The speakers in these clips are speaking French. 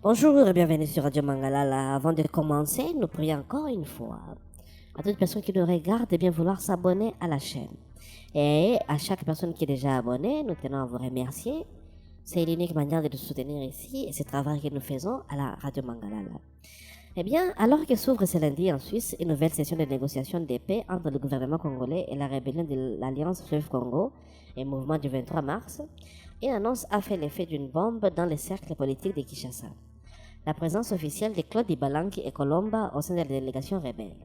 Bonjour et bienvenue sur Radio Mangalala. Avant de commencer, nous prions encore une fois à toute personne qui nous regarde de bien vouloir s'abonner à la chaîne. Et à chaque personne qui est déjà abonnée, nous tenons à vous remercier. C'est l'unique manière de nous soutenir ici et ce travail que nous faisons à la Radio Mangalala. Eh bien, alors que s'ouvre ce lundi en Suisse une nouvelle session de négociation de paix entre le gouvernement congolais et la rébellion de l'Alliance Fleuve Congo et mouvement du 23 mars, une annonce a fait l'effet d'une bombe dans les cercles politiques de Kinshasa. La présence officielle de Claude Ibalanki et Colomba au sein de la délégation rebelle.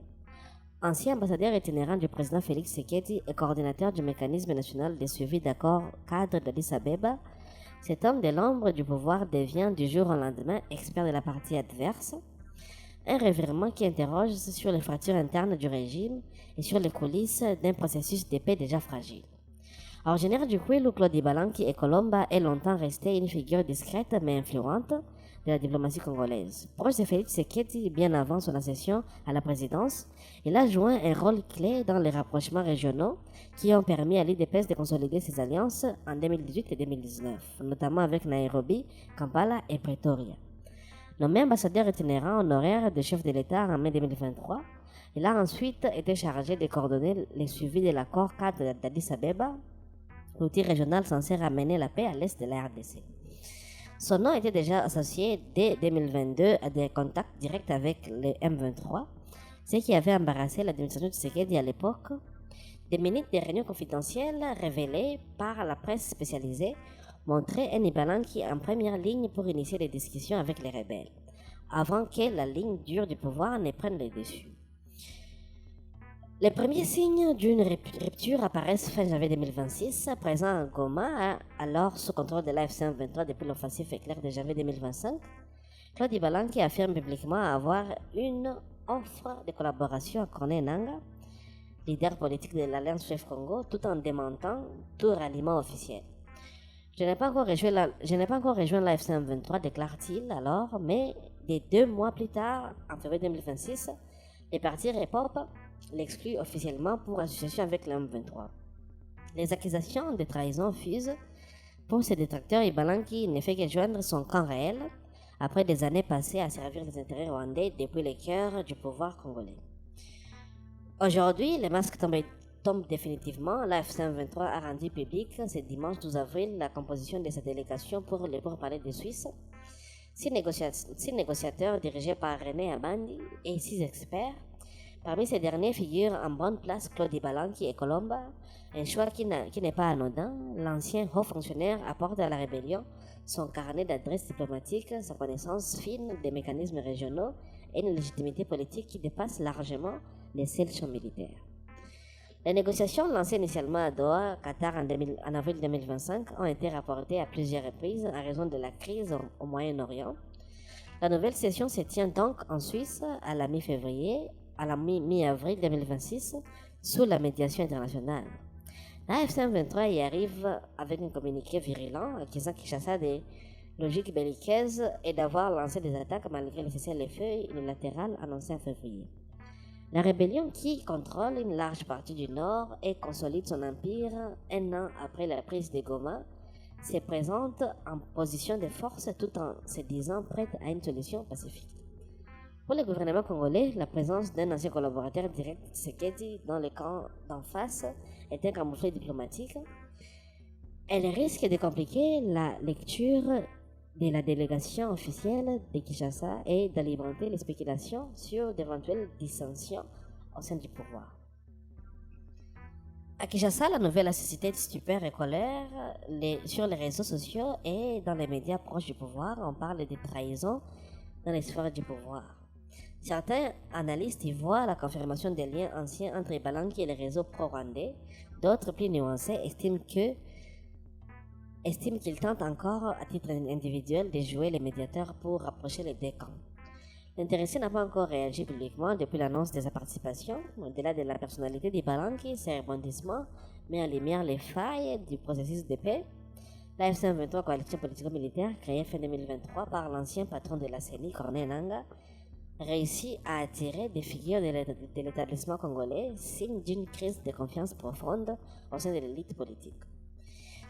Ancien ambassadeur itinérant du président Félix Tshisekedi et coordinateur du mécanisme national de suivi d'accords cadre d'Addis Abeba, cet homme de l'ombre du pouvoir devient du jour au lendemain expert de la partie adverse, un revirement qui interroge sur les fractures internes du régime et sur les coulisses d'un processus de paix déjà fragile. Originaire du Kwilu, Claude Ibalanki et Colomba est longtemps resté une figure discrète mais influente de la diplomatie congolaise. Proche de Félix Tshisekedi bien avant son accession à la présidence, il a joué un rôle clé dans les rapprochements régionaux qui ont permis à l'IDPS de consolider ses alliances en 2018 et 2019, notamment avec Nairobi, Kampala et Pretoria. Nommé ambassadeur itinérant honoraire de chef de l'État en mai 2023, il a ensuite été chargé de coordonner le suivi de l'accord cadre d'Addis Abeba, l'outil régional censé ramener la paix à l'est de la RDC. Son nom était déjà associé dès 2022 à des contacts directs avec le M23, ce qui avait embarrassé l'administration de Tshisekedi à l'époque. Des minutes de réunions confidentielles révélées par la presse spécialisée montraient un Ibalanki en première ligne pour initier les discussions avec les rebelles, avant que la ligne dure du pouvoir ne prenne le dessus. Les premiers signes d'une rupture apparaissent fin janvier 2026, présent à Goma, alors sous contrôle de l'AFC M23 depuis l'offensive éclair de janvier 2025. Claude Ibalanki affirme publiquement avoir une offre de collaboration à Corneille Nangaa, leader politique de l'Alliance Fleuve Congo, tout en démentant tout ralliement officiel. Je n'ai pas encore rejoint l'AFC M23, déclare-t-il alors, mais des 2 mois plus tard, en février 2026, les partis Repop l'exclut officiellement pour association avec l'M23. Les accusations de trahison fusent. Pour ses détracteurs, Ibalanki ne fait que joindre son camp réel après des années passées à servir les intérêts rwandais depuis le cœur du pouvoir congolais. Aujourd'hui, le masque tombe définitivement. L'AFC M23 a rendu public ce dimanche 12 avril la composition de sa délégation pour les pourparlers de Suisse. 6 négociateurs dirigés par René Abandi et 6 experts. Parmi ces derniers figurent en bonne place Claude Ibalanki et Colomba, un choix qui n'est pas anodin. L'ancien haut fonctionnaire apporte à la rébellion son carnet d'adresses diplomatiques, sa connaissance fine des mécanismes régionaux et une légitimité politique qui dépasse largement les seuls champs militaires. Les négociations lancées initialement à Doha, Qatar en avril 2025 ont été rapportées à plusieurs reprises en raison de la crise au Moyen-Orient. La nouvelle session se tient donc en Suisse à la mi-avril 2026 sous la médiation internationale. L'AFC M23 y arrive avec un communiqué virulent accusant Kinshasa des logiques belliqueuses et d'avoir lancé des attaques malgré le cessez-le-feu unilatéral annoncé en février. La rébellion qui contrôle une large partie du nord et consolide son empire un an après la prise de Goma se présente en position de force tout en se disant prête à une solution pacifique. Pour le gouvernement congolais, la présence d'un ancien collaborateur direct de Tshisekedi dans le camp d'en face est un camouflet diplomatique. Elle risque de compliquer la lecture de la délégation officielle de Kinshasa et d'alimenter les spéculations sur d'éventuelles dissensions au sein du pouvoir. À Kinshasa, la nouvelle a suscité stupeur et colère sur les réseaux sociaux et dans les médias proches du pouvoir. On parle de trahison dans les sphères du pouvoir. Certains analystes y voient la confirmation des liens anciens entre Ibalanki et les réseaux pro-rwandais. D'autres, plus nuancés, estiment qu'il tente encore, à titre individuel, de jouer les médiateurs pour rapprocher les deux camps. L'intéressé n'a pas encore réagi publiquement depuis l'annonce de sa participation. Au-delà de la personnalité d'Ibalanki, ses rebondissements met en lumière les failles du processus de paix. L'AFC M23, coalition politico-militaire créée fin 2023 par l'ancien patron de la CENI, Corneille Nangaa, réussit à attirer des figures de l'établissement congolais, signe d'une crise de confiance profonde au sein de l'élite politique.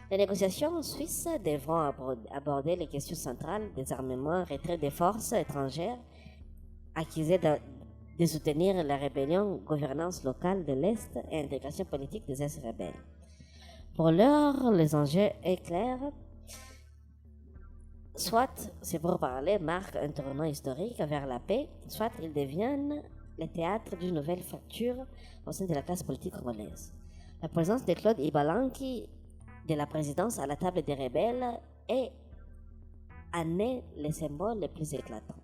Les négociations suisses devront aborder les questions centrales des armements, retrait des forces étrangères, accusées de soutenir la rébellion, gouvernance locale de l'Est et intégration politique des ex-rebelles. Pour l'heure, les enjeux est clair. Soit ces pourparlers marquent un tournant historique vers la paix, soit ils deviennent le théâtre d'une nouvelle fracture au sein de la classe politique congolaise. La présence de Claude Ibalanki de la présidence à la table des rebelles en est le symbole le plus éclatant.